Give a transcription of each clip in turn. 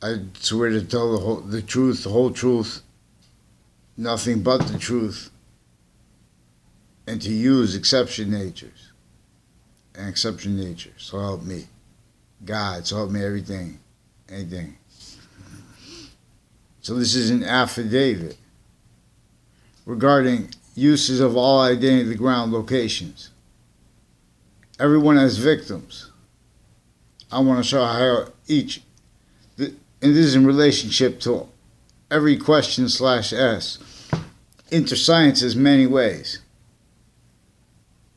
I swear to tell the truth, the whole truth, nothing but the truth, and to use exception natures. And exception nature, so help me. God, so help me everything, anything. So this is an affidavit regarding uses of all identity ground locations. Everyone has victims. I want to show how each, and this is in relationship to every question /S. Interscience has many ways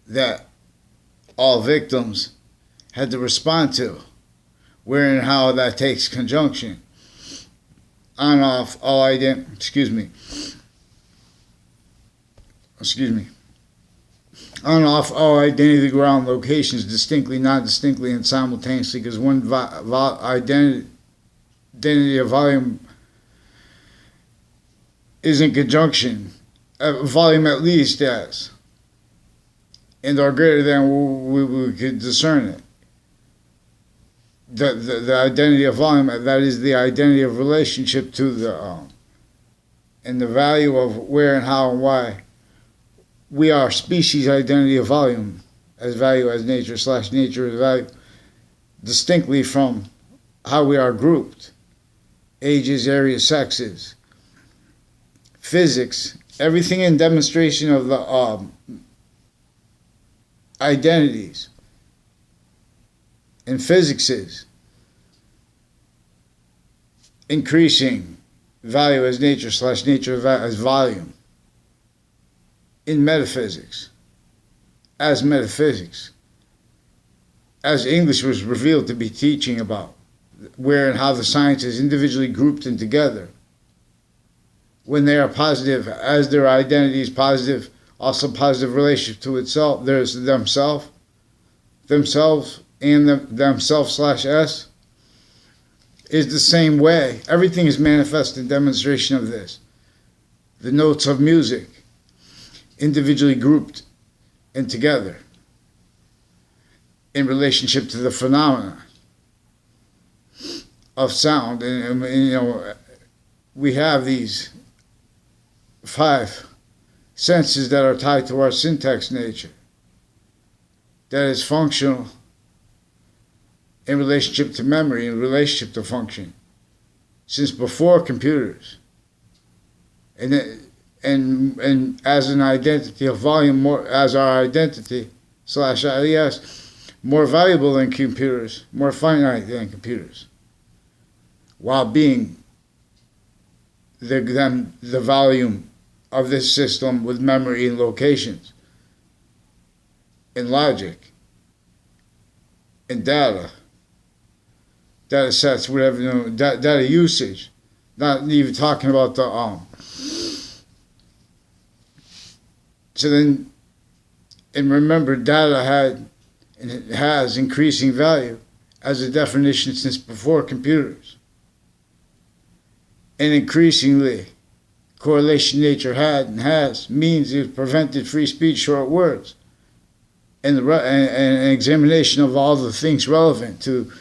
that all victims had to respond to, where and how that takes conjunction. On off all on off all identity ground locations distinctly, not distinctly, and simultaneously, because one identity of volume is in conjunction, volume at least as, and are greater than we could discern it. The identity of volume, that is the identity of relationship to the and the value of where and how and why we are species identity of volume as value as nature / nature as value distinctly from how we are grouped, ages, areas, sexes, physics, everything in demonstration of the identities. In physics is increasing value as nature / nature as volume. In metaphysics, as English was revealed to be teaching about, where and how the sciences individually grouped and together, when they are positive, as their identity is positive, also positive relationship to itself, there's themselves and themselves /S, is the same way. Everything is manifest in demonstration of this. The notes of music, individually grouped and together in relationship to the phenomena of sound. And we have these 5 senses that are tied to our syntax nature, that is functional in relationship to memory, in relationship to function, since before computers. And as an identity of volume, more as our identity /IES, more valuable than computers, more finite than computers, while being the volume of this system with memory and locations, and logic, and data sets, whatever, data usage, not even talking about the So then, and remember, data had and it has increasing value as a definition since before computers. And increasingly, correlation nature had and has means it prevented free speech, short words, and an examination of all the things relevant to.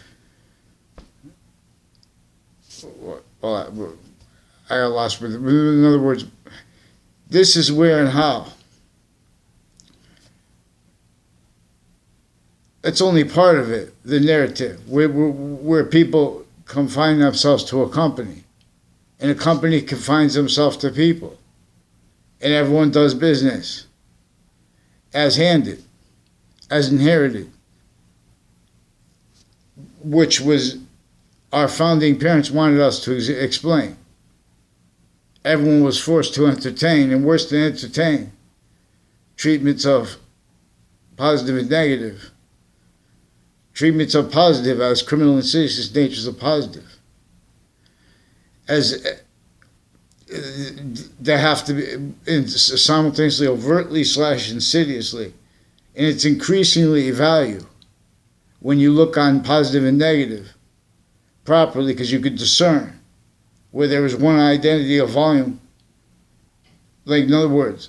Well, I got lost with it. In other words, this is where and how. It's only part of it, the narrative, where people confine themselves to a company, and a company confines themselves to people, and everyone does business as handed, as inherited, which was our founding parents wanted us to explain. Everyone was forced to entertain, and worse than entertain, treatments of positive and negative. Treatments of positive as criminal insidious natures of positive. As they have to be simultaneously overtly / insidiously. And it's increasingly value when you look on positive and negative properly, because you could discern where there is one identity of volume. Like, in other words,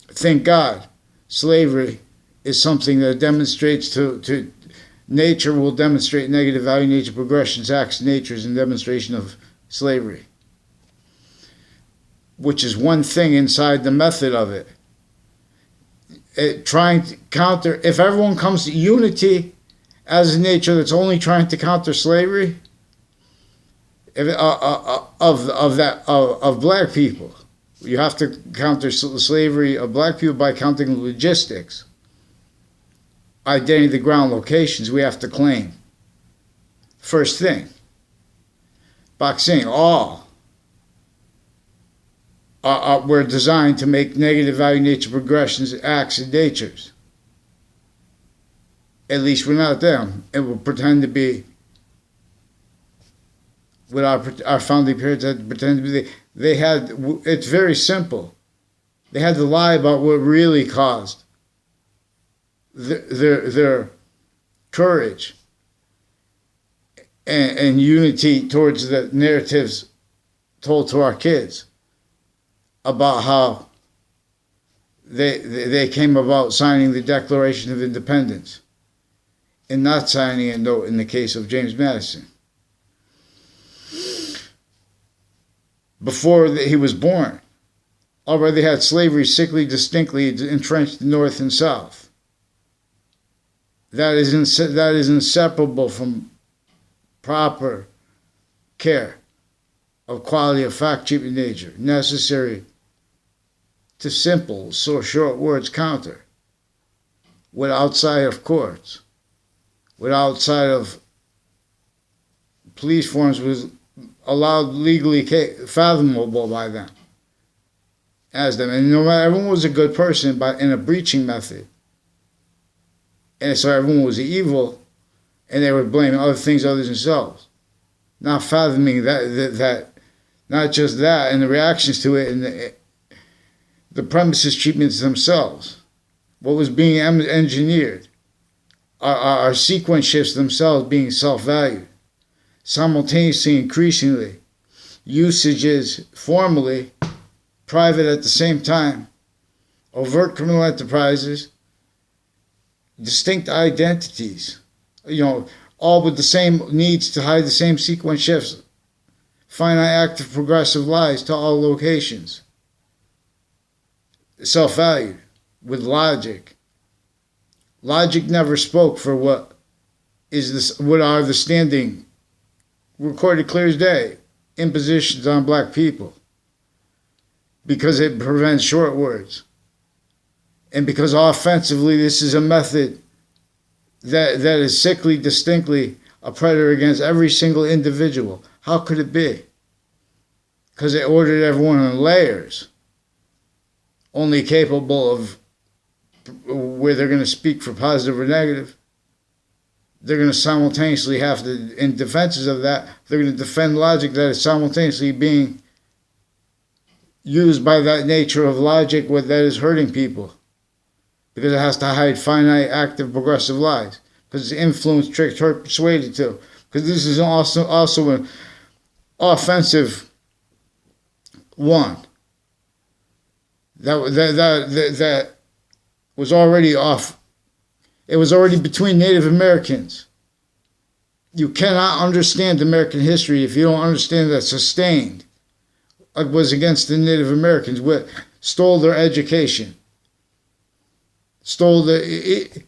thank God, slavery is something that demonstrates to nature will demonstrate negative value nature progressions, acts, natures, and demonstration of slavery, which is one thing inside the method of it. Trying to counter, if everyone comes to unity as a nature that's only trying to counter slavery of black people, you have to counter slavery of black people by counting logistics, identity, the ground, locations we have to claim. First thing, boxing, all were designed to make negative value nature progressions, acts, and natures. At least we're not them. It will pretend to be, what our founding parents had to pretend to be. They had, it's very simple. They had to lie about what really caused their courage and unity towards the narratives told to our kids about how they came about signing the Declaration of Independence and not signing a note in the case of James Madison. Before he was born, already had slavery sickly distinctly entrenched North and South. That is inseparable from proper care of quality of fact, treatment, nature, necessary to simple, so short words counter, with outside of courts, with outside of police forms was allowed legally fathomable by them, as them. And no matter, everyone was a good person in a breaching method. And so everyone was evil, and they were blaming other things other than themselves. Not fathoming that not just that, and the reactions to it, and the premises treatments themselves. What was being engineered. Our sequence shifts themselves being self-valued. Simultaneously, increasingly, usages formally, private at the same time, overt criminal enterprises, distinct identities, all with the same needs to hide the same sequence shifts, finite active progressive lies to all locations, self-valued, with logic. Logic never spoke for what are the standing, recorded clear as day, impositions on black people, because it prevents short words. And because offensively this is a method that is sickly, distinctly a predator against every single individual. How could it be? Because it ordered everyone in layers, only capable of where they're going to speak for positive or negative. They're going to simultaneously have to, in defenses of that, they're going to defend logic that is simultaneously being used by that nature of logic that is hurting people. Because it has to hide finite, active, progressive lies. Because it's influenced, tricked, hurt, persuaded to. Because this is also an offensive one. That was already off. It was already between Native Americans. You cannot understand American history if you don't understand that sustained was against the Native Americans, stole their education, stole the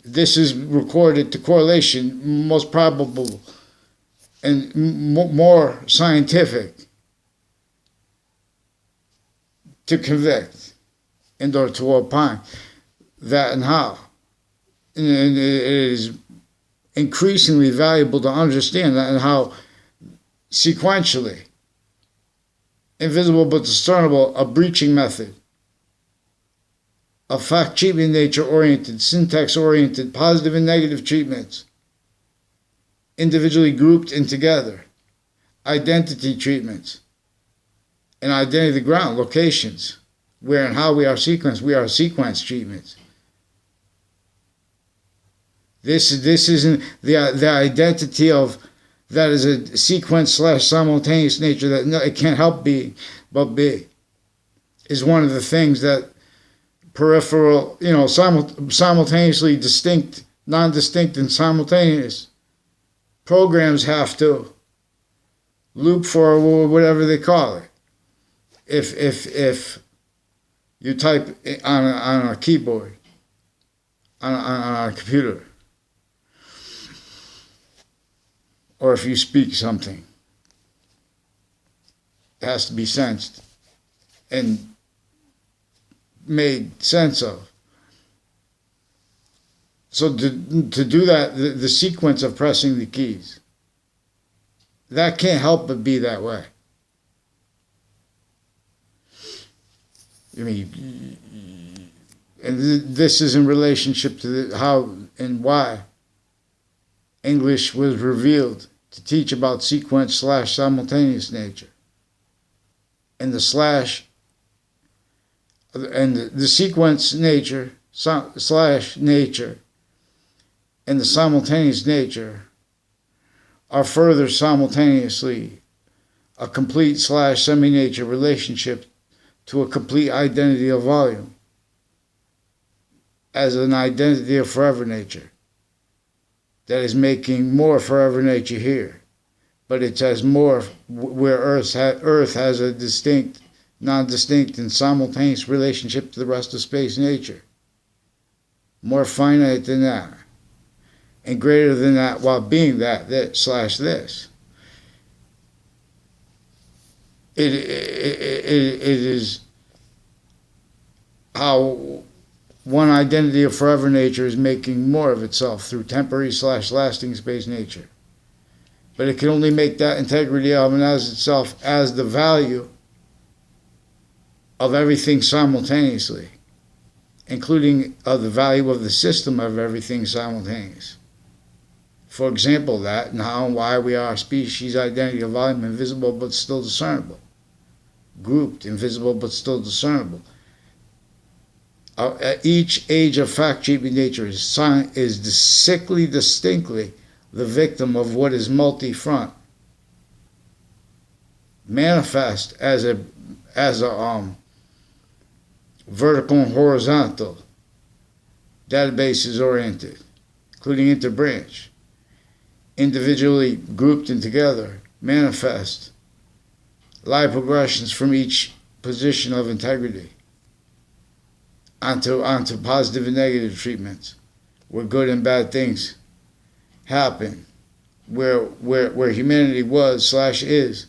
this is recorded to correlation, most probable and more scientific to convict and or to opine that and how. And it is increasingly valuable to understand that and how sequentially, invisible but discernible, a breaching method, of fact treatment nature-oriented, syntax-oriented, positive and negative treatments, individually grouped and together, identity treatments, and identity of the ground, locations, where and how we are sequence treatments. This isn't the identity of that is a sequence / simultaneous nature that it can't help be but be, is one of the things that peripheral, simultaneously distinct, non-distinct, and simultaneous. Programs have to loop for whatever they call it. If you type on a keyboard, on a computer, or if you speak something, it has to be sensed and made sense of. So to do that, the sequence of pressing the keys, that can't help but be that way. I mean, and this is in relationship to how and why English was revealed to teach about sequence / simultaneous nature. And the sequence nature / nature and the simultaneous nature are further simultaneously a complete / semi-nature relationship to a complete identity of volume as an identity of forever nature that is making more forever nature here. But it has more where Earth has a distinct, non-distinct, and simultaneous relationship to the rest of space nature. More finite than that. And greater than that while being that / this. It is how one identity of forever nature is making more of itself through temporary / lasting space nature. But it can only make that integrity element as itself as the value of everything simultaneously, including the value of the system of everything simultaneous. For example, that and how and why we are a species, identity of volume, invisible but still discernible. Grouped, invisible but still discernible. Each age of fact-shaping nature is distinctly the victim of what is multi-front, manifest as a vertical and horizontal, databases oriented, including interbranch, individually grouped and together, manifest live progressions from each position of integrity onto positive and negative treatments, where good and bad things happen, where humanity was / is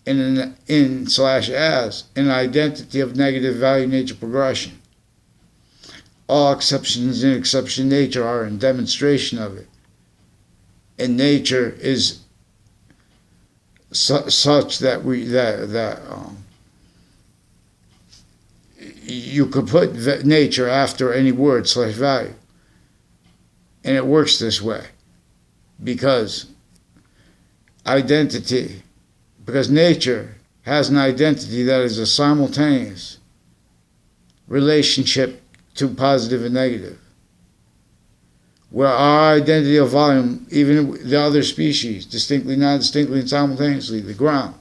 in / as an identity of negative value nature progression. All exceptions in exception nature are in demonstration of it, and nature is such that you could put nature after any word / value, and it works this way because nature has an identity that is a simultaneous relationship to positive and negative, where our identity of volume, even the other species, distinctly, non-distinctly, and simultaneously, the ground,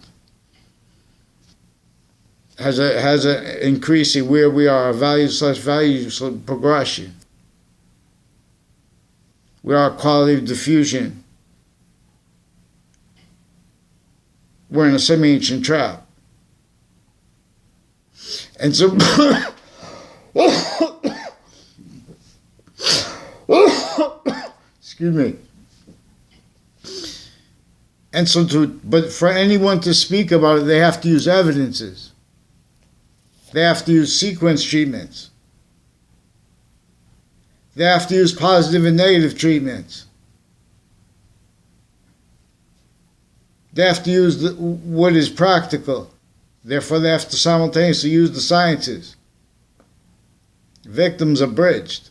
has an increasing where we are a value / value progression. We are a quality of diffusion. We're in a semi-ancient trap. And so excuse me. And so but for anyone to speak about it, they have to use evidences. They have to use sequence treatments. They have to use positive and negative treatments. They have to use what is practical. Therefore, they have to simultaneously use the sciences. Victims abridged.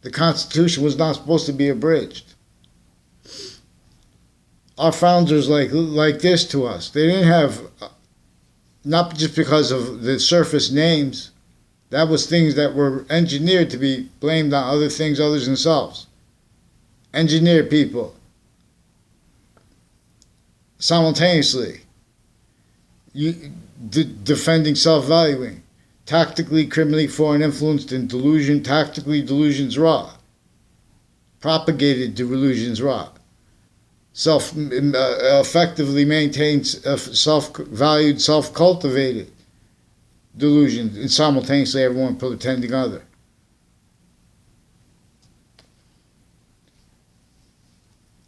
The Constitution was not supposed to be abridged. Our founders like this to us. They didn't have, not just because of the surface names, that was things that were engineered to be blamed on other things other than themselves. Engineered people. Simultaneously. Defending self-valuing. tactically, criminally, foreign influenced, and delusion, tactically, delusions raw, propagated delusions raw, effectively maintains self-valued, self-cultivated delusions, and simultaneously everyone pretending other.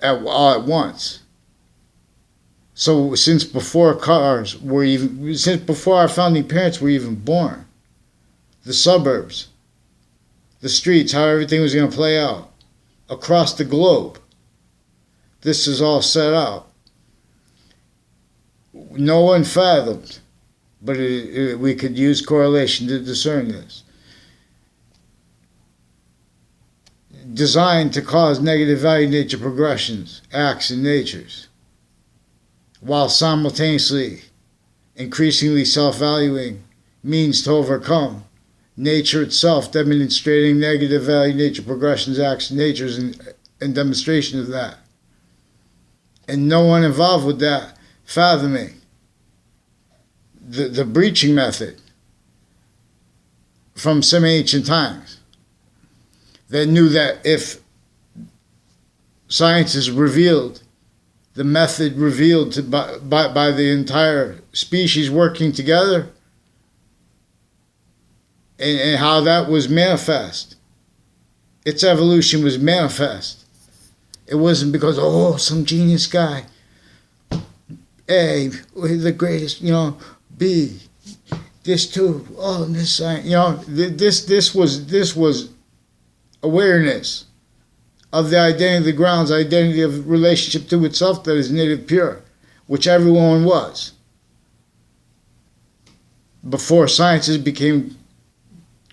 All at once. So since before our founding parents were even born, the suburbs, the streets, how everything was going to play out across the globe, this is all set out. No one fathomed, but we could use correlation to discern this. Designed to cause negative value nature progressions, acts, and natures, while simultaneously increasingly self-valuing means to overcome nature itself, demonstrating negative value nature progressions, acts, and natures, and demonstration of that. And no one involved with that fathoming the breaching method from some ancient times that knew that if science is revealed, the method revealed by the entire species working together, and how that was manifest. Its evolution was manifest. It wasn't because, some genius guy, A, the greatest, B, this too, this science, this was awareness of the identity of the grounds, identity of relationship to itself that is native pure, which everyone was. Before sciences became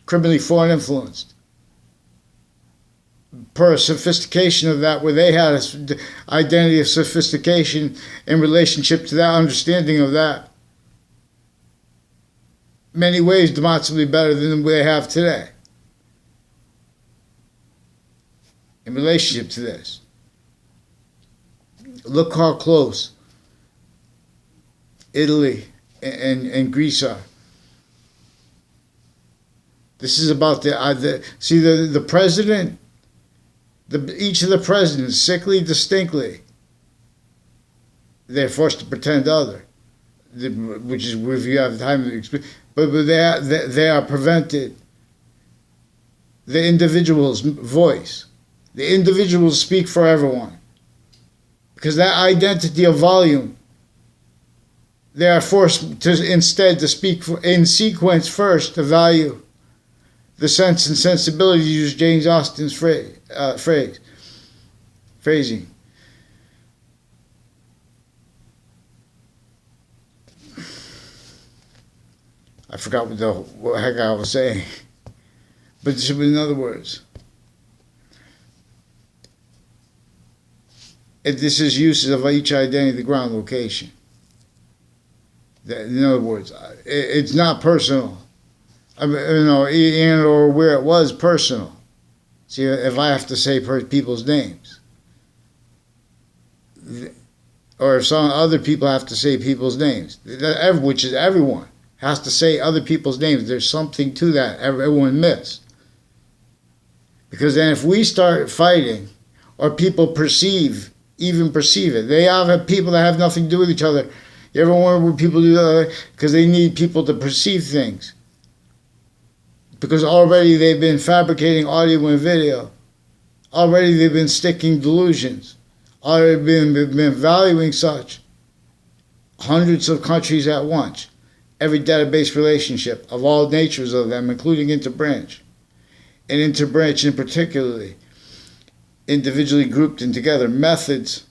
criminally foreign influenced. Per sophistication of that, where they had an identity of sophistication in relationship to that understanding of that, many ways demonstrably better than they have today. In relationship to this, look how close Italy and Greece are. This is about the president, each of the presidents, sickly, distinctly, they're forced to pretend other, which is if you have time to explain. But they are prevented. The individual's voice. The individuals speak for everyone. Because that identity of volume, they are forced to instead to speak in sequence first to value the sense and sensibility, to use James Austin's phrasing. I forgot what the heck I was saying. But in other words, this is uses of each identity, the ground location. In other words, it's not personal. Or where it was personal. See, if I have to say people's names, or if some other people have to say people's names, which is everyone has to say other people's names, there's something to that everyone missed. Because then if we start fighting, or people even perceive it, they have people that have nothing to do with each other. You ever wonder what people do that? Because they need people to perceive things. Because already they've been fabricating audio and video. Already they've been sticking delusions. Already been valuing such. Hundreds of countries at once. Every database relationship of all natures of them, including interbranch. And interbranch in particularly, individually grouped and together, methods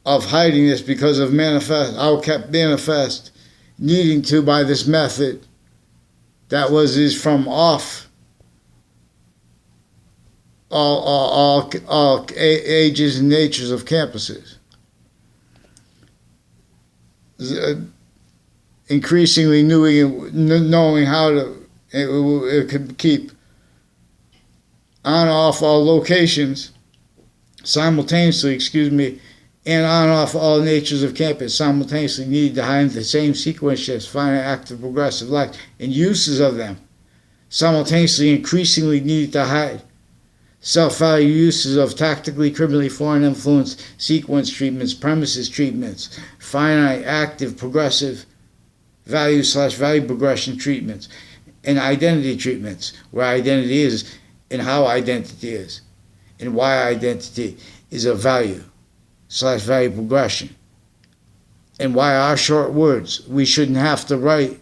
of hiding this because of how kept manifest, needing to by this method that is from off all ages and natures of campuses. Increasingly knowing how it could keep on and off all locations simultaneously, and on off all natures of campus simultaneously need to hide the same sequence shifts, finite, active, progressive life, and uses of them simultaneously increasingly need to hide self-value uses of tactically, criminally foreign influence, sequence treatments, premises treatments, finite, active, progressive, value/value progression treatments, and identity treatments, where identity is and how identity is, and why identity is a value/value progression, and why our short words, we shouldn't have to write,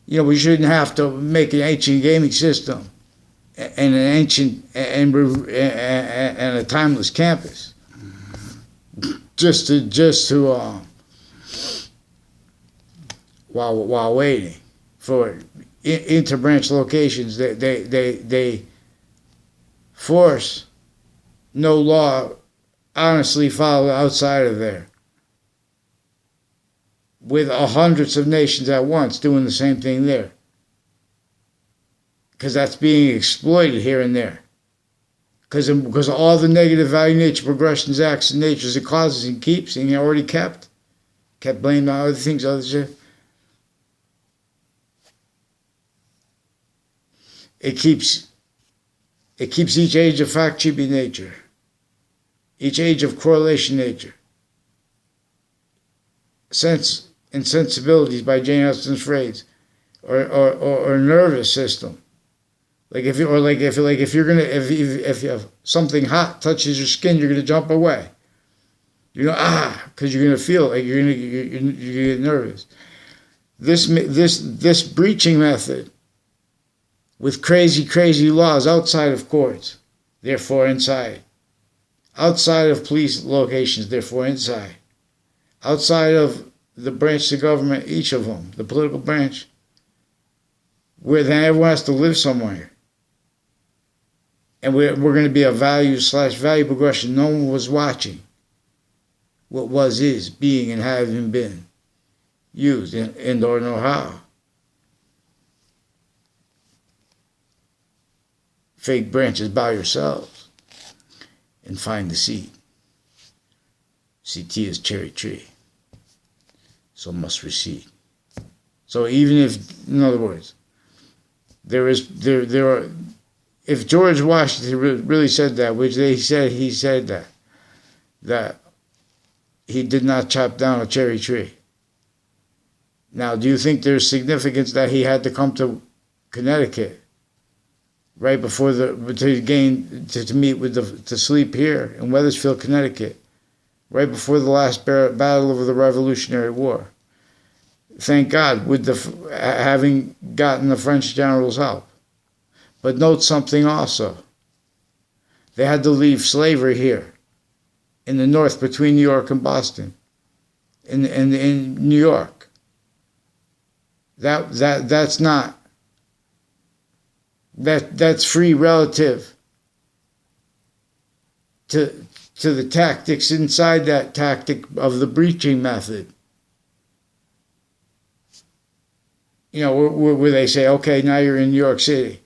we shouldn't have to make an ancient gaming system and an ancient and a timeless campus just to while waiting for interbranch locations. They force no law honestly followed outside of there, with hundreds of nations at once doing the same thing there, because that's being exploited here and there, because of all the negative value nature progressions, acts, and natures it causes and keeps, and already kept blamed on other things, other shit. It keeps each age of fact-cheaping nature, each age of correlation nature, sense and sensibilities by Jane Austen's phrase, or nervous system. If something hot touches your skin, you're gonna jump away. Because you're gonna feel like you're gonna get nervous. This breaching method, with crazy laws outside of courts, therefore inside, outside of police locations, therefore inside, outside of the branch of government, each of them, the political branch, where then everyone has to live somewhere. And we're going to be a value/value progression. No one was watching what was, is, being, and having been used and or know how. Fake branches, bow yourselves and find the seed. CT is cherry tree, so must recede. So even if, in other words, there are. If George Washington really said that, which he said that he did not chop down a cherry tree. Now, do you think there's significance that he had to come to Connecticut right before to meet with to sleep here in Wethersfield, Connecticut, right before the last battle of the Revolutionary War? Thank God, with having gotten the French general's help. But note something also. They had to leave slavery here in the north between New York and Boston, in New York. That's not. That's free relative to the tactics inside that tactic of the breaching method. Where they say, okay, now you're in New York City.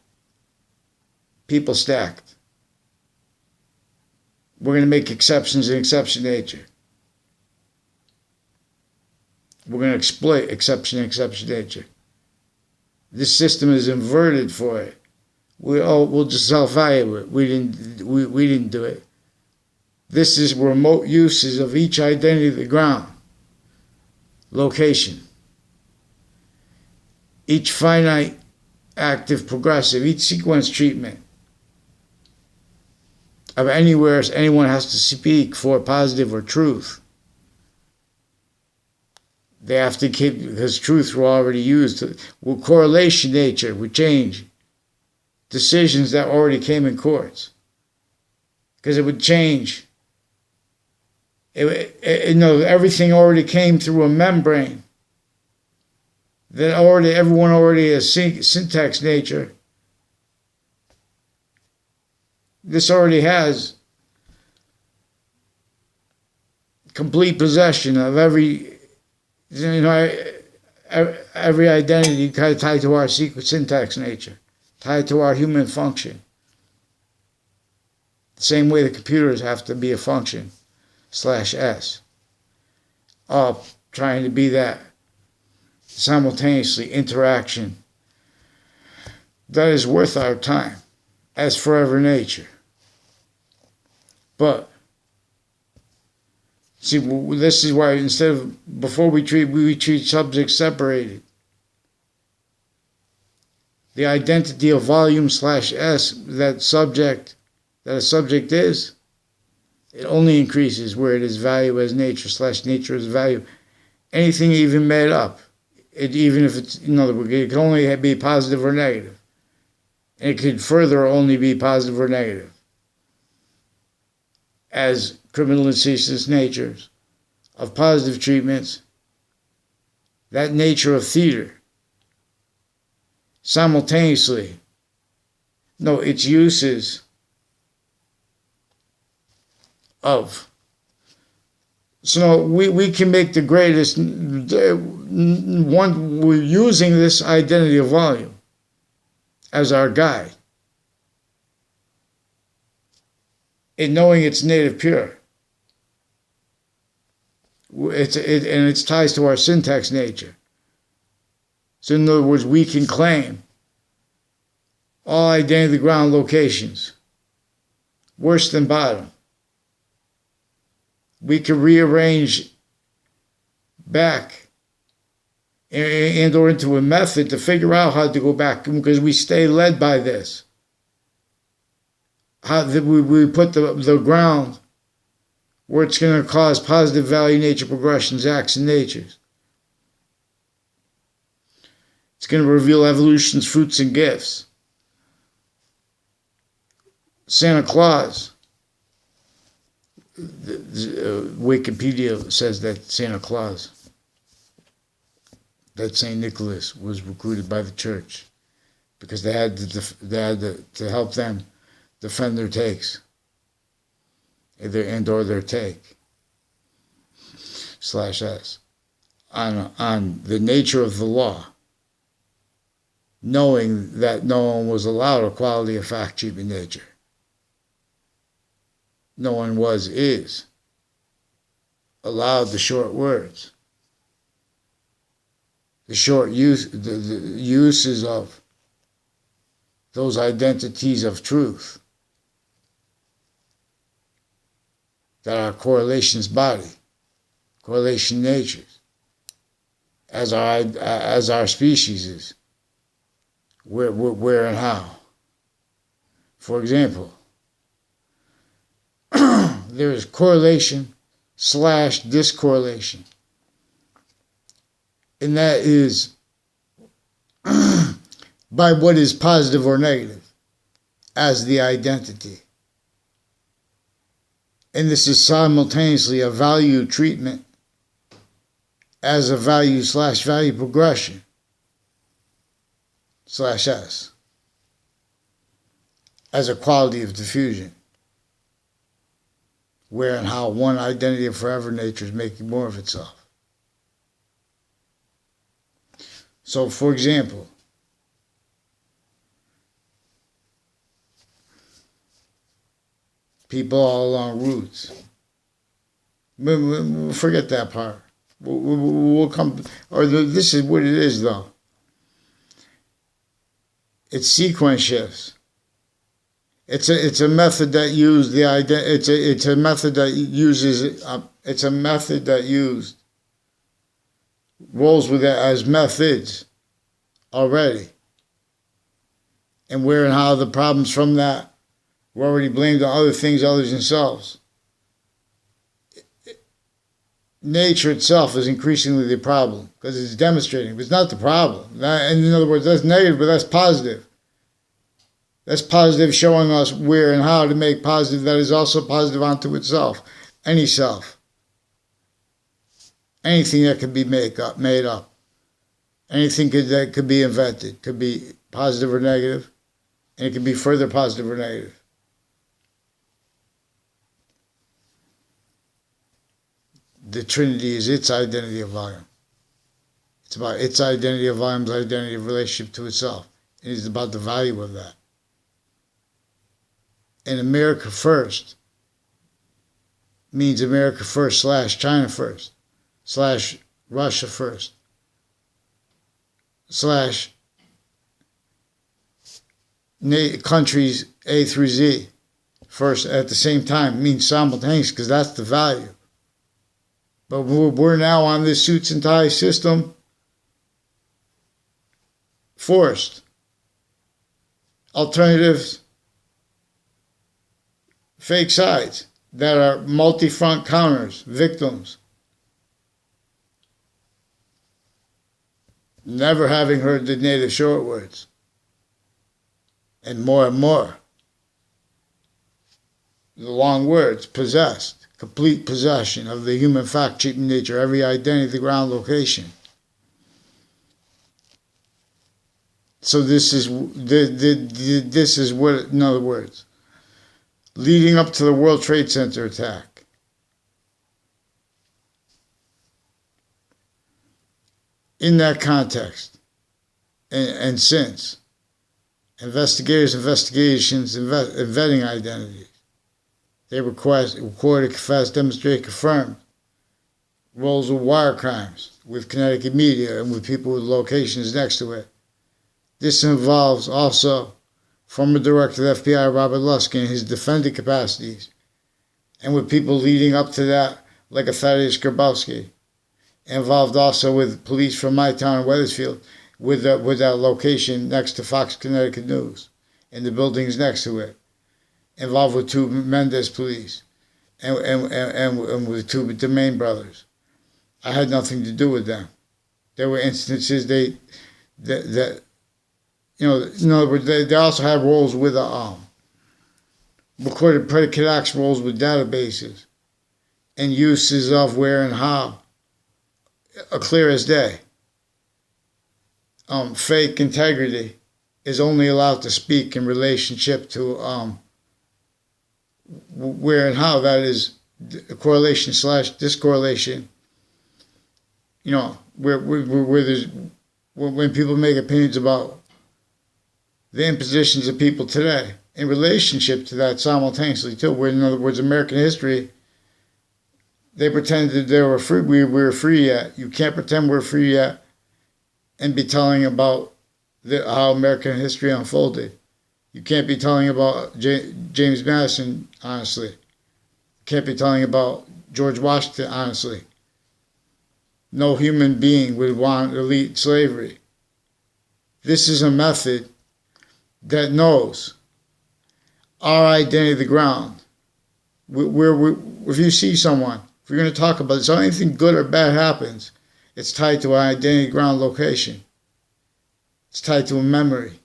People stacked. We're going to make exceptions in exception nature. We're going to exploit exception in exception nature. This system is inverted for it. We'll just self-evaluate. We didn't do it. This is remote uses of each identity of the ground, location, each finite, active, progressive, each sequence treatment of anywhere anyone has to speak for positive or truth. They have to keep, because truth were already used. With correlation nature would change decisions that already came in courts, because it would change. Everything already came through a membrane that everyone already has syntax nature. This already has complete possession of every identity tied to our syntax nature, tied to our human function. The same way the computers have to be a function. slash S, up, trying to be that simultaneously interaction that is worth our time as forever nature. But see, this is why instead of before we treat subjects separated. The identity of volume slash S that a subject is, it only increases where it is value as nature slash nature as value. Anything even made up, even if it's, in other words, it can only be positive or negative. And it could further only be positive or negative. As criminal and ceaseless natures of positive treatments, that nature of theater, simultaneously, no, its uses of. So no, we can make the greatest one. We're using this identity of volume as our guide, in knowing it's native pure. And its ties to our syntax nature. So in other words, we can claim all identity ground locations, worse than bottom. We can rearrange back and or into a method to figure out how to go back, because we stay led by this. How we put the ground where it's going to cause positive value nature progressions, acts, and natures. It's going to reveal evolution's fruits and gifts. Santa Claus. Wikipedia says that Santa Claus, that St. Nicholas, was recruited by the church because they had to help them defend their takes and or their take slash S on the nature of the law, knowing that no one was allowed a quality of fact treatment nature. No one is allowed the short words, the short use, the uses of those identities of truth that are correlations body, correlation natures, as our species is, where and how. For example, there is correlation slash discorrelation. And that is by what is positive or negative as the identity. And this is simultaneously a value treatment as a value slash value progression slash S as a quality of diffusion. Where and how one identity of forever nature is making more of itself. So, for example, people all along routes. Forget that part. We'll come, or this is what it is, though. It's sequence shifts. It's a method that used the it's a method that uses it's a method that used rolls with it as methods already, and where and how the problems from that were already blamed on other things other than themselves. Nature itself is increasingly the problem because it's demonstrating. It's not the problem. And in other words, that's negative, but that's positive. That's positive, showing us where and how to make positive that is also positive onto itself. Any self. Anything that can be made up. Anything that could be invented. Could be positive or negative. And it can be further positive or negative. The Trinity is its identity of volume. It's about its identity of volume's identity of relationship to itself. It is about the value of that. In America first, means America first / China first / Russia first / countries A through Z first at the same time means simultaneous, because that's the value. But we're now on this suits and ties system, forced. Alternatives, fake sides that are multi-front counters, victims. Never having heard the native short words. And more, the long words, possessed, complete possession of the human fact, shape, and nature, every identity, the ground, location. So this is what, in other words, leading up to the World Trade Center attack. In that context, and since, investigations, and vetting identities, they recorded, confessed, demonstrated, confirmed roles of wire crimes with Connecticut media and with people with locations next to it. This involves also former Director of the FBI, Robert Luskin, in his defendant capacities, and with people leading up to that, like a Thaddeus Grabowski. Involved also with police from my town, Wethersfield, with that location next to Fox Connecticut News, and the buildings next to it. Involved with 2 Mendez police, and with 2 DeMaine brothers. I had nothing to do with them. There were instances that in other words, they also had roles with recorded predicate acts roles with databases, and uses of where and how, clear as day. Fake integrity is only allowed to speak in relationship to where and how, that is correlation / discorrelation. Where there's, when people make opinions about the impositions of people today in relationship to that simultaneously too, where, in other words, American history, they pretended they were free. We were free yet. You can't pretend we're free yet and be telling about how American history unfolded. You can't be telling about James Madison, honestly. You can't be telling about George Washington, honestly. No human being would want elite slavery. This is a method that knows our identity, the ground. If you see someone, if you're going to talk about it, so anything good or bad happens, it's tied to our identity, ground, location. It's tied to a memory.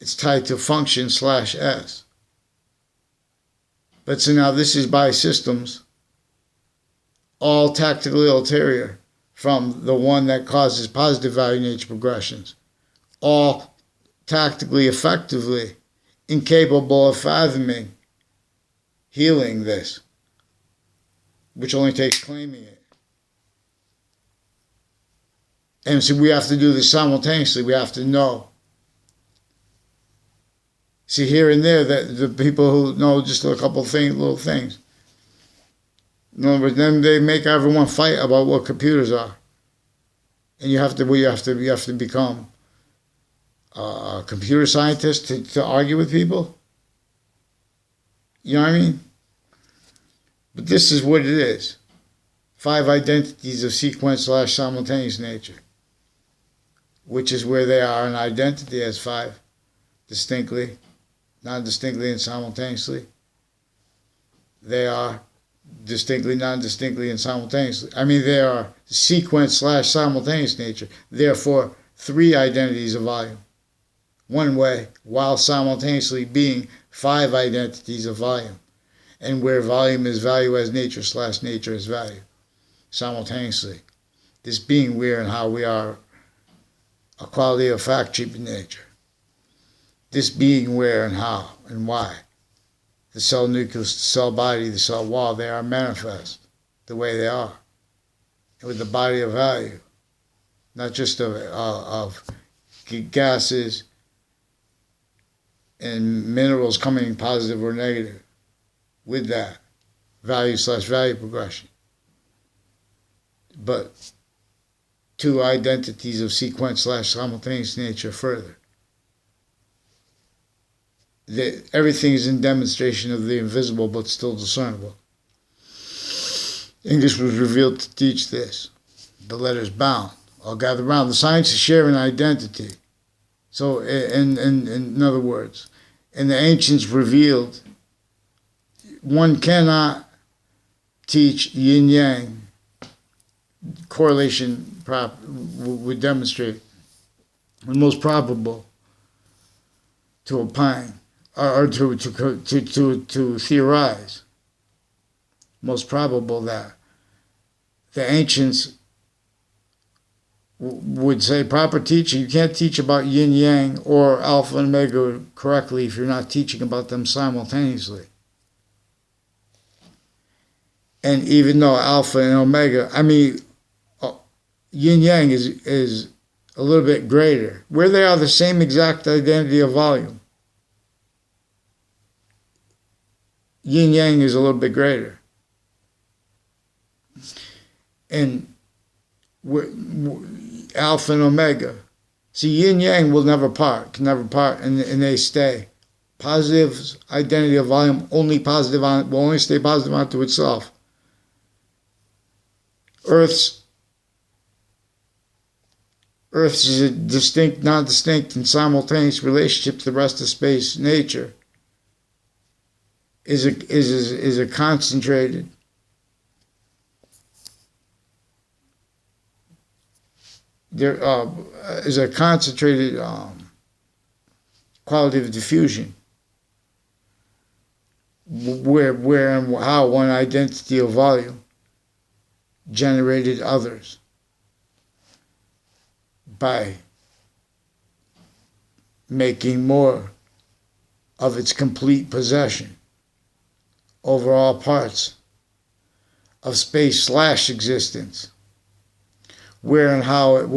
It's tied to function /S. But so now this is by systems, all tactically ulterior from the one that causes positive value nature progressions, all tactically, effectively incapable of fathoming healing this, which only takes claiming it. And so we have to do this simultaneously. We have to know. See, here and there, that the people who know just a couple of little things. In other words, then they make everyone fight about what computers are, and you have to become a computer scientist to argue with people. You know what I mean? But this is what it is: 5 identities of sequence / simultaneous nature, which is where they are an identity as 5, distinctly, non-distinctly, and simultaneously. They are distinctly, non-distinctly, and simultaneously. They are sequence / simultaneous nature. Therefore, 3 identities of volume. One way, while simultaneously being 5 identities of volume. And where volume is value as nature / nature as value. Simultaneously. This being where and how we are a quality of fact, shape, and nature. This being where and how and why. The cell nucleus, the cell body, the cell wall, they are manifest the way they are. And with the body of value, not just of gases and minerals coming positive or negative, with that value/value progression. But two identities of sequence/simultaneous nature further. Everything is in demonstration of the invisible but still discernible. English was revealed to teach this. The letters bound, all gather round. The sciences share an identity. So, in other words, and the ancients revealed, one cannot teach yin-yang. Correlation would demonstrate the most probable to opine or to theorize. Most probable that the ancients would say proper teaching. You can't teach about yin yang or alpha and omega correctly if you're not teaching about them simultaneously. And even though alpha and omega, yin yang is a little bit greater, where they are the same exact identity of volume. Yin yang is a little bit greater. And alpha and omega. See, yin yang will never part, can never part, and they stay. Positive identity of volume, only positive will only stay positive onto itself. Earth's is a distinct, non-distinct, and simultaneous relationship to the rest of space. Nature is a concentrated is a concentrated quality of diffusion, where and how one identity of volume generated others by making more of its complete possession over all parts of space/existence, where and how it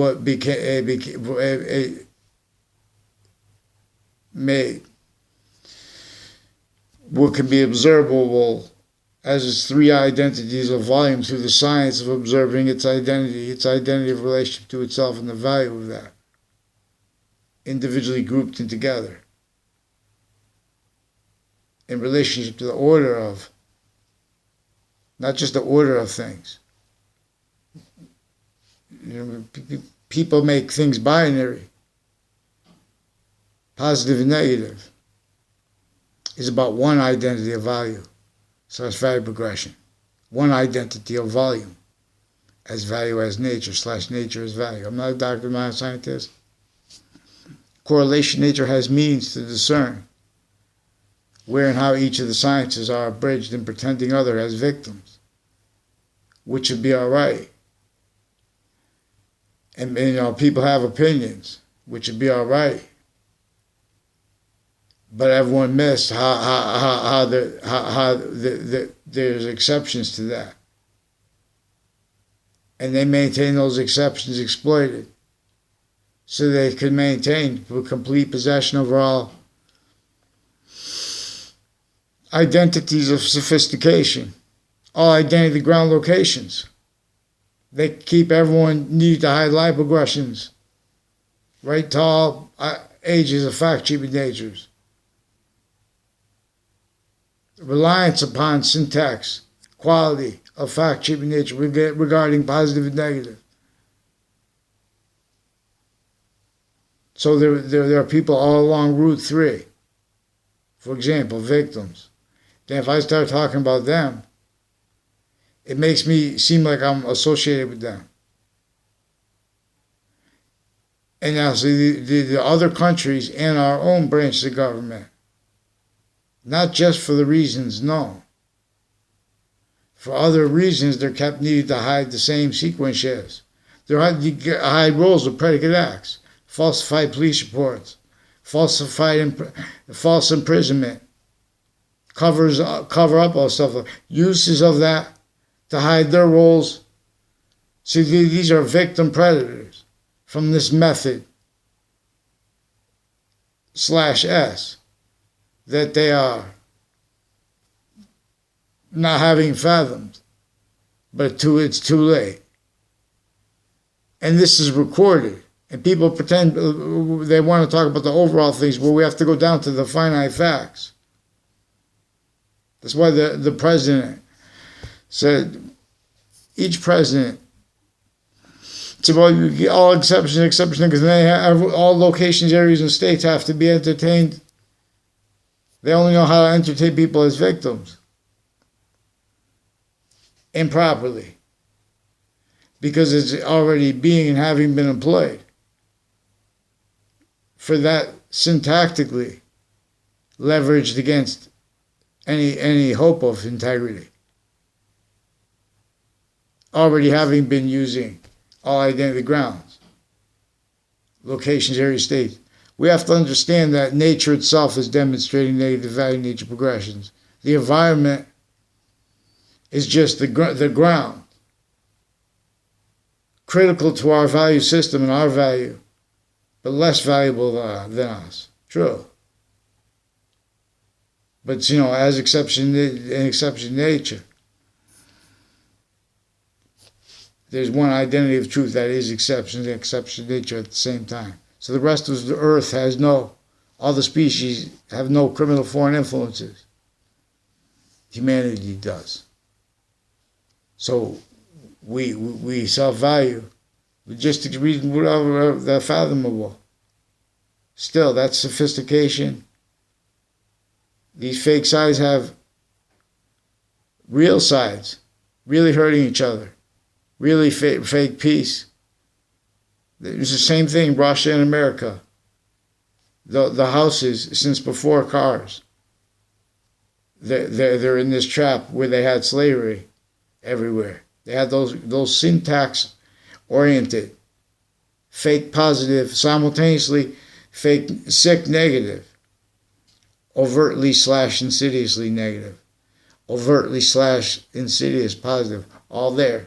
made what can be observable as its three identities of volume through the science of observing its identity of relationship to itself, and the value of that, individually grouped and together, in relationship to the order of, not just the order of things. People make things binary, positive and negative. Is about one identity of value. So it's value progression. One identity of volume as value as nature/nature as value. I'm not a doctor, I'm not a scientist. Correlation nature has means to discern where and how each of the sciences are abridged in pretending other as victims, which would be all right. And people have opinions, which would be all right. But everyone missed how there's exceptions to that. And they maintain those exceptions exploited so they could maintain complete possession over all identities of sophistication, all identity ground locations. They keep everyone needing to hide life progressions, right to all ages of fact-cheaping natures. Reliance upon syntax, quality of fact-cheaping nature regarding positive and negative. So there are people all along Route 3, for example, victims. Then if I start talking about them, it makes me seem like I'm associated with them. And now, see, the other countries and our own branches of government, not just for the reasons known. For other reasons, they're kept needing to hide the same sequence shares. They're hide roles of predicate acts, falsified police reports, false imprisonment, cover up all stuff, uses of that to hide their roles. See, these are victim predators from this method /S that they are not having fathomed, but it's too late. And this is recorded. And people pretend they want to talk about the overall things, but we have to go down to the finite facts. That's why the president said, each president, it's about all exceptions, because they have, all locations, areas, and states have to be entertained. They only know how to entertain people as victims. Improperly. Because it's already being and having been employed. For that syntactically leveraged against any hope of integrity. Already having been using all identity grounds, locations, areas, states. We have to understand that nature itself is demonstrating negative value nature progressions. The environment is just the ground, critical to our value system and our value, but less valuable than us. True. But, as exception nature, there's one identity of truth that is exception nature at the same time. So the rest of the earth all the species have no criminal foreign influences. Humanity does. So we self-value. Logistics, reason, whatever, they're fathomable. Still, that's sophistication. These fake sides have real sides, really hurting each other. Really fake peace. It's the same thing, Russia and America. The houses, since before cars, they're in this trap where they had slavery everywhere. They had those syntax-oriented, fake positive, simultaneously fake sick negative, overtly / insidiously negative, overtly / insidious positive, all there.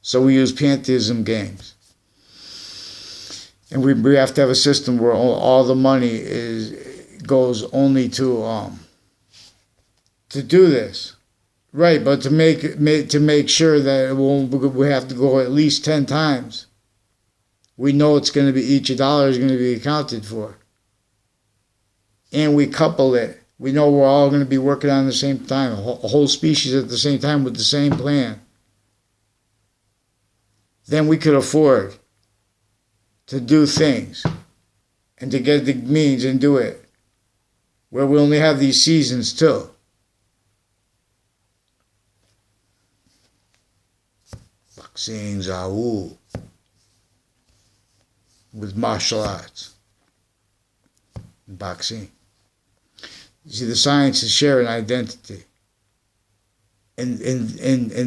So we use pantheism games. And we have to have a system where all the money goes only to do this. Right, but to make sure that we have to go at least 10 times. We know it's going to be, each dollar is going to be accounted for. And we couple it. We know we're all going to be working on the same time, a whole species at the same time with the same plan. Then we could afford to do things and to get the means and do it. Where we only have these seasons too. Boxing Zawu with martial arts. Boxing. You see, the sciences share an identity. And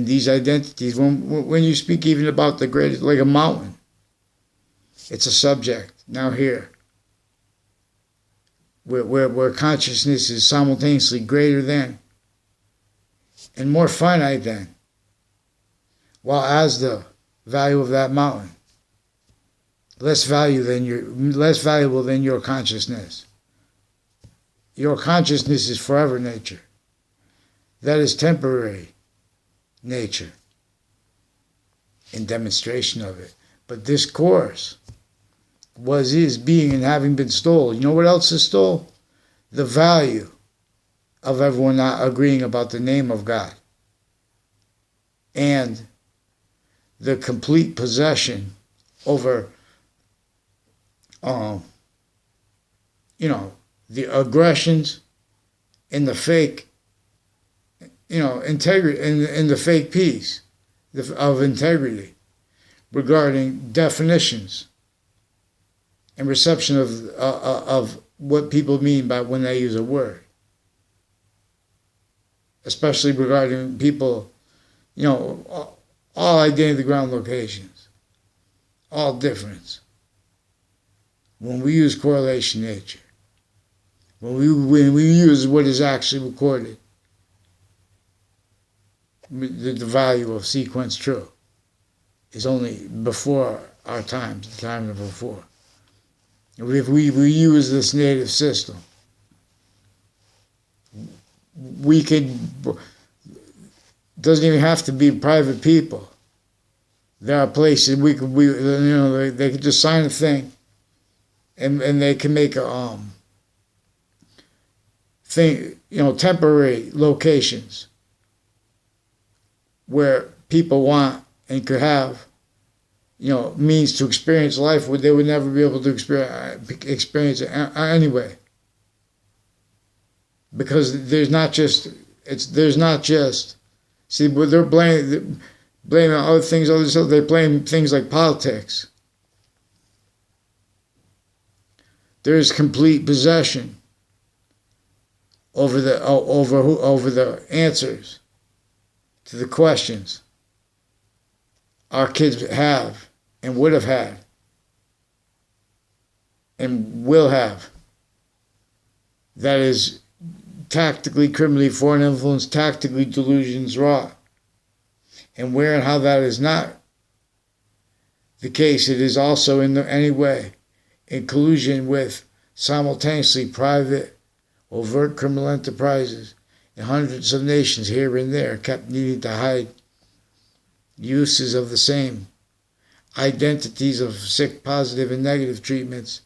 these identities, when you speak even about the greatest, like a mountain, it's a subject. Now here, where consciousness is simultaneously greater than and more finite than, while as the value of that mountain, less valuable than your consciousness. Your consciousness is forever nature. That is temporary nature in demonstration of it. But this course is being and having been stole. You know what else is stole? The value of everyone not agreeing about the name of God. And the complete possession over, the aggressions and the fake, integrity and the fake peace of integrity regarding definitions and reception of what people mean by when they use a word, especially regarding people, all identity ground locations, all difference. When we use correlation nature, when we use what is actually recorded, the value of sequence true is only before our time, the time of before. If we use this native system, we could, doesn't even have to be private people. There are places we they could just sign a thing, and they can make a thing, temporary locations where people want and could have, means to experience life where they would never be able to experience it anyway. Because there's not just, see, but they're blaming other things, they blame things like politics. There is complete possession over the answers to the questions our kids have and would have had and will have. That is tactically, criminally, foreign influence, tactically delusions wrought. And where and how that is not the case, it is also in any way in collusion with simultaneously private, overt criminal enterprises in hundreds of nations here and there, kept needing to hide uses of the same identities of sick, positive, and negative treatments,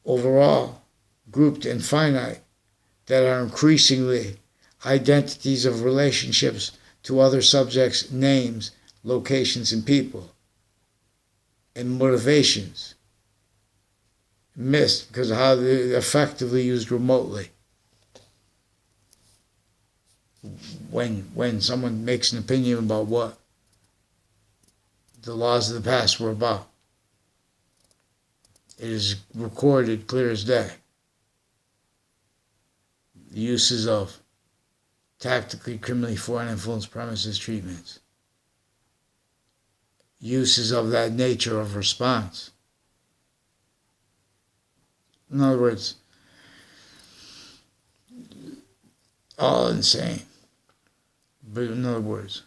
overall grouped and finite, that are increasingly identities of relationships to other subjects, names, locations, and people, and motivations missed because of how they're effectively used remotely. When someone makes an opinion about what the laws of the past were about, it is recorded clear as day. The uses of tactically, criminally, foreign influence premises treatments, uses of that nature of response. In other words, all insane. But in other words,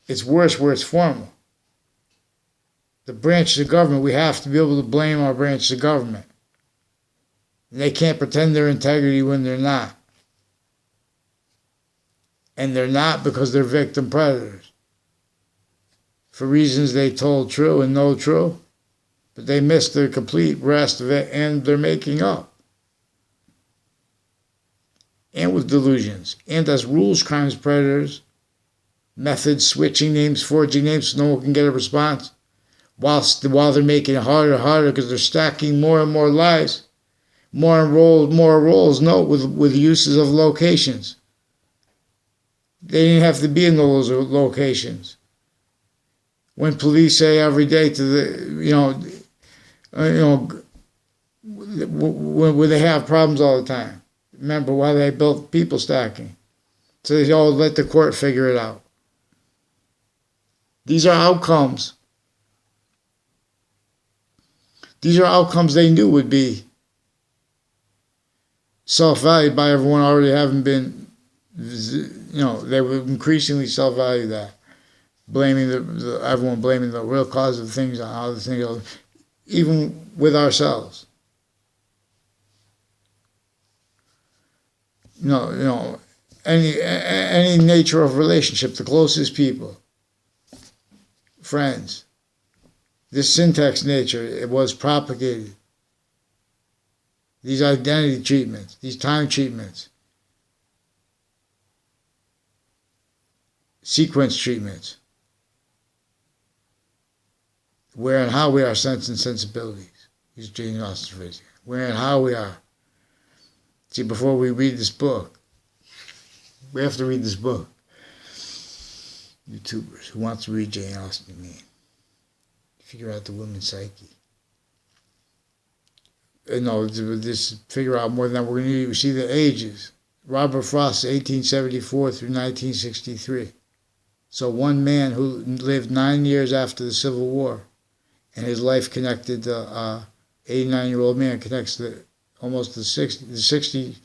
it's worse where it's formal. The branches of government, we have to be able to blame our branches of government. And they can't pretend their integrity when they're not. And they're not because they're victim predators. For reasons they told true and know true, but they missed the complete rest of it, and they're making up. And with delusions, and as rules, crimes, predators, methods, switching names, forging names so no one can get a response, while they're making it harder and harder because they're stacking more and more lies, more roles, note, with uses of locations. They didn't have to be in those locations. When police say every day to the, when they have problems all the time. Remember why they built people stacking. So they all let the court figure it out. These are outcomes. These are outcomes they knew would be self-valued by everyone already having been, they would increasingly self-value that. Blaming everyone blaming the real cause of things on how the thing goes, even with ourselves. Any nature of relationship, the closest people, friends, this syntax nature, it was propagated. These identity treatments, these time treatments, sequence treatments, where and how we are sense and sensibilities. Use Jane Austen's phrase. Where and how we are. See, before we read this book, we have to read this book. YouTubers who want to read Jane Austen, figure out the woman's psyche. This figure out more than that. We're going to see the ages. Robert Frost, 1874 through 1963. So one man who lived 9 years after the Civil War, and his life connected to 89-year-old man connects to almost the 60s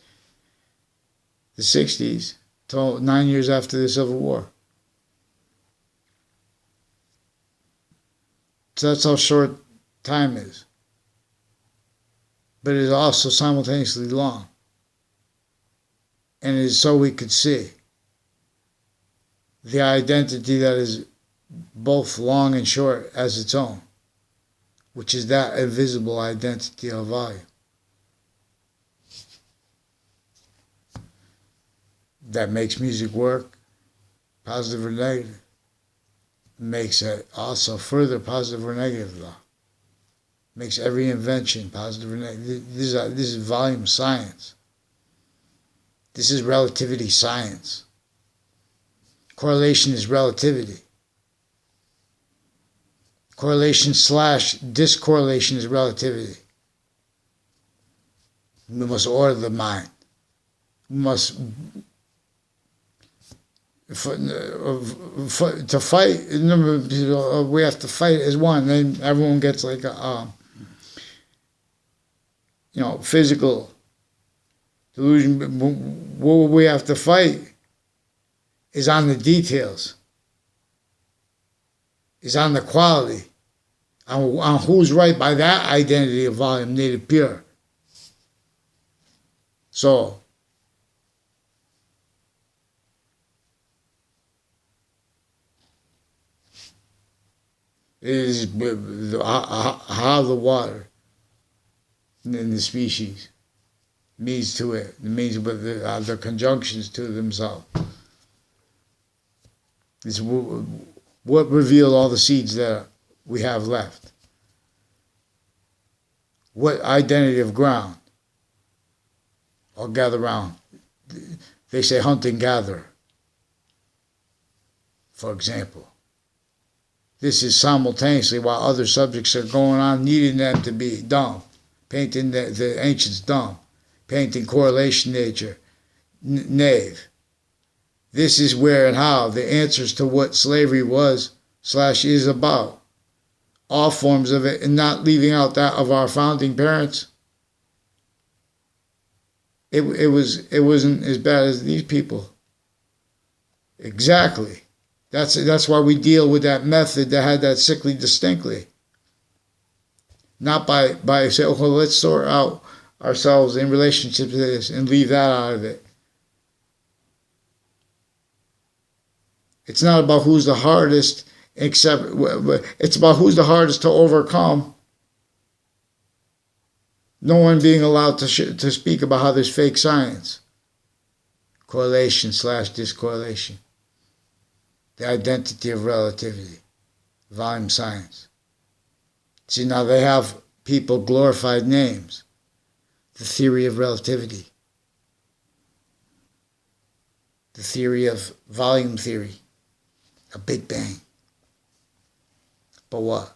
till 9 years after the Civil War. So that's how short time is. But it is also simultaneously long. and it is so we could see the identity that is both long and short as its own, which is that invisible identity of volume. That makes music work, positive or negative. Makes it also further positive or negative though. Makes every invention positive or negative. This is volume science. This is relativity science. Correlation is relativity. Correlation / discorrelation is relativity. We must order the mind. We must to fight. We have to fight as one. Then everyone gets like a physical delusion. What we have to fight is on the details. Is on the quality. On who's right by that identity of volume, native pure. So it is how the water in the species means to it. It means with the conjunctions to themselves. It's what reveal all the seeds that we have left. What identity of ground? I'll gather round. They say hunting-gatherer, for example. This is simultaneously while other subjects are going on, needing them to be dumb, painting the ancients dumb, painting correlation nature, knave. This is where and how the answers to what slavery was / is about. All forms of it, and not leaving out that of our founding parents. It wasn't as bad as these people. Exactly. That's why we deal with that method that had that sickly distinctly. Not by saying, oh, let's sort out ourselves in relationship to this and leave that out of it. It's not about who's the hardest, except it's about who's the hardest to overcome. No one being allowed to speak about how there's fake science. Correlation / discorrelation. The identity of relativity. Volume science. See, now they have people glorified names. The theory of relativity. The theory of volume theory. A Big Bang. But what?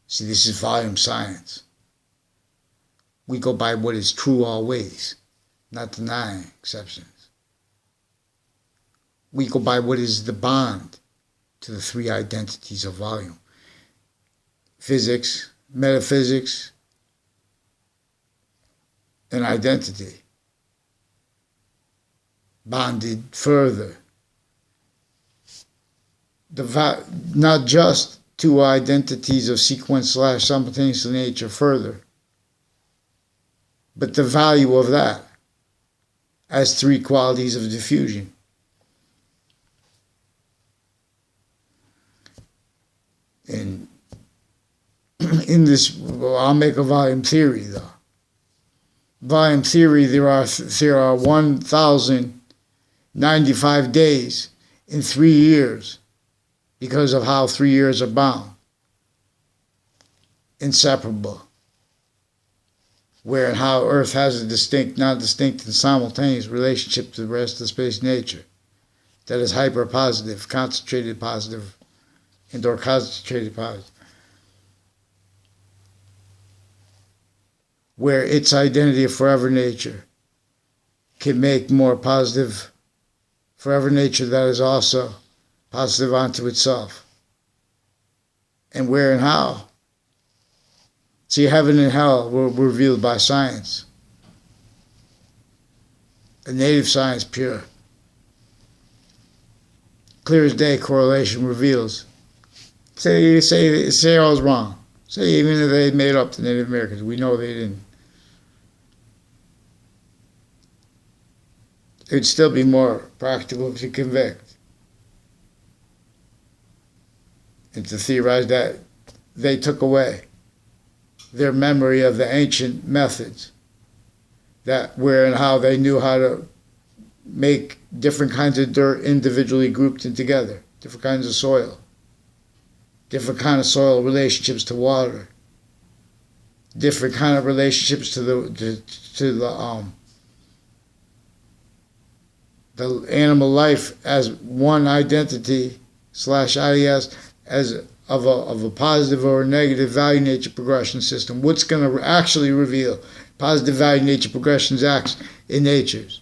See, this is volume science. We go by what is true always, not denying exceptions. We go by what is the bond to the three identities of volume. Physics, metaphysics, and identity. Bonded further. Not just two identities of sequence / simultaneous nature further, but the value of that as three qualities of diffusion. And in this, I'll make a volume theory though. Volume theory, there are 1,095 days in 3 years because of how 3 years are bound. Inseparable. Where and how Earth has a distinct, non-distinct, and simultaneous relationship to the rest of space nature. That is hyper-positive, concentrated positive, and/or concentrated positive. Where its identity of forever nature can make more positive forever nature that is also positive onto itself. And where and how. See, heaven and hell were revealed by science. A native science pure. Clear as day correlation reveals. Say I was wrong. Say even if they made up the Native Americans, we know they didn't. It would still be more practical to convict and to theorize that they took away their memory of the ancient methods, that where and how they knew how to make different kinds of dirt individually grouped and together, different kinds of soil, different kind of soil relationships to water, different kind of relationships to the animal life as one identity slash IDS as of a positive or a negative value nature progression system. What's going to actually reveal positive value nature progressions acts in natures,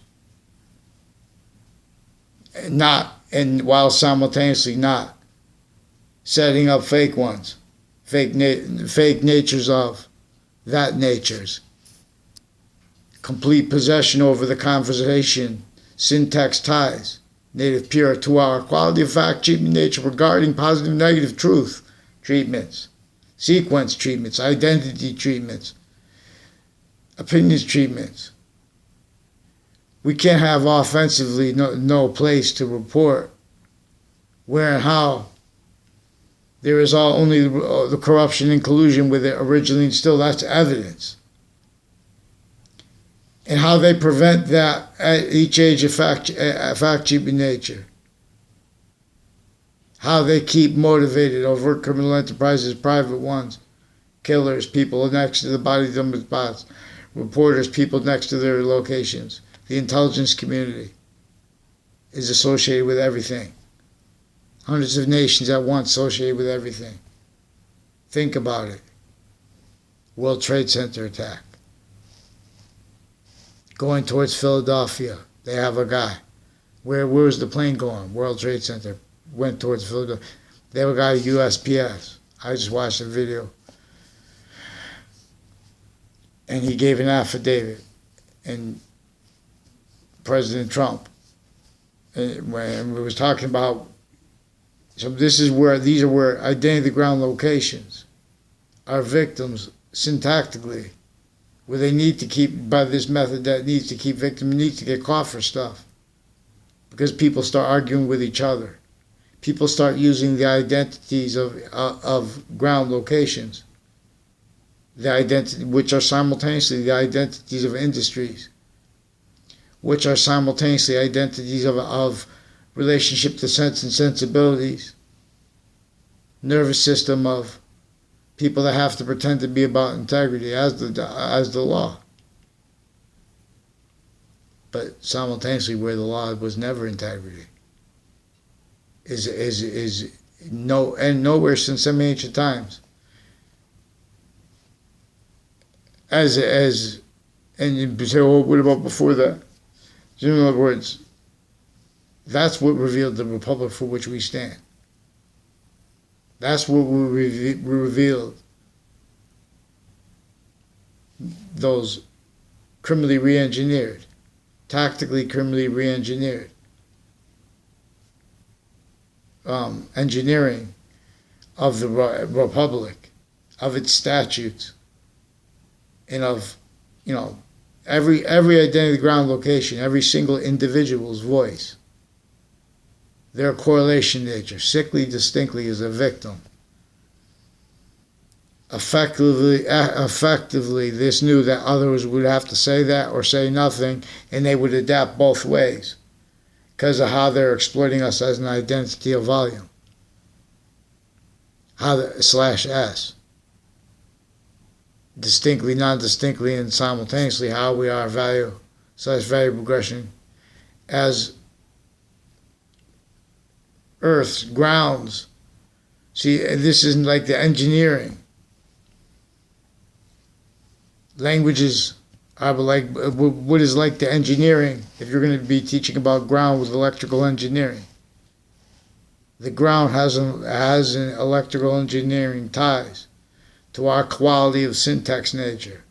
and while simultaneously not setting up fake ones, fake natures of that nature's complete possession over the conversation, syntax ties, native pure to our quality of fact treatment nature regarding positive negative truth treatments, sequence treatments, identity treatments, opinions treatments. We can't have offensively no place to report where and how there is only the corruption and collusion with it originally instilled. That's evidence. And how they prevent that at each age of fact treatment nature. How they keep motivated overt criminal enterprises, private ones, killers, people next to the body dump spots, reporters, people next to their locations. The intelligence community is associated with everything. Hundreds of nations at once associated with everything. Think about it. World Trade Center attack. Going towards Philadelphia, they have a guy. Where was the plane going? World Trade Center went towards Philadelphia. They have a guy at USPS. I just watched the video. And he gave an affidavit. And President Trump, when we was talking about, so these are where identity ground locations are victims syntactically, where they need to keep, by this method that needs to keep victims, needs to get caught for stuff. Because people start arguing with each other. People start using the identities of ground locations, the identity, which are simultaneously the identities of industries, which are simultaneously identities of relationship to sense and sensibilities, nervous system of people that have to pretend to be about integrity as the law. But simultaneously where the law was never integrity is nowhere since some ancient times. And you say, well, what about before that? In other words, that's what revealed the republic for which we stand. That's what revealed those criminally re-engineered, tactically criminally re-engineered engineering of the republic, of its statutes, and of, every identity ground location, every single individual's voice. Their correlation nature, sickly distinctly as a victim. Effectively, this knew that others would have to say that or say nothing, and they would adapt both ways because of how they're exploiting us as an identity of volume. /S. Distinctly, non-distinctly, and simultaneously how we are value progression as Earth's grounds. See, this isn't like the engineering. Languages are like, what is like the engineering if you're going to be teaching about ground with electrical engineering. The ground has an electrical engineering ties to our quality of syntax nature,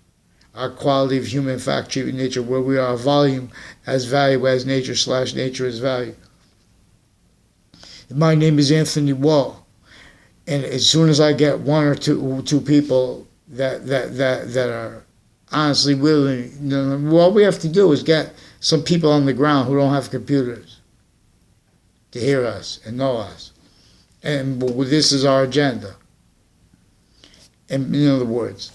our quality of human fact treatment nature, where we are volume as value as nature / nature as value. My name is Anthony Wall, and as soon as I get one or two people that are honestly willing. What we have to do is get some people on the ground who don't have computers to hear us and know us. And this is our agenda. In other words,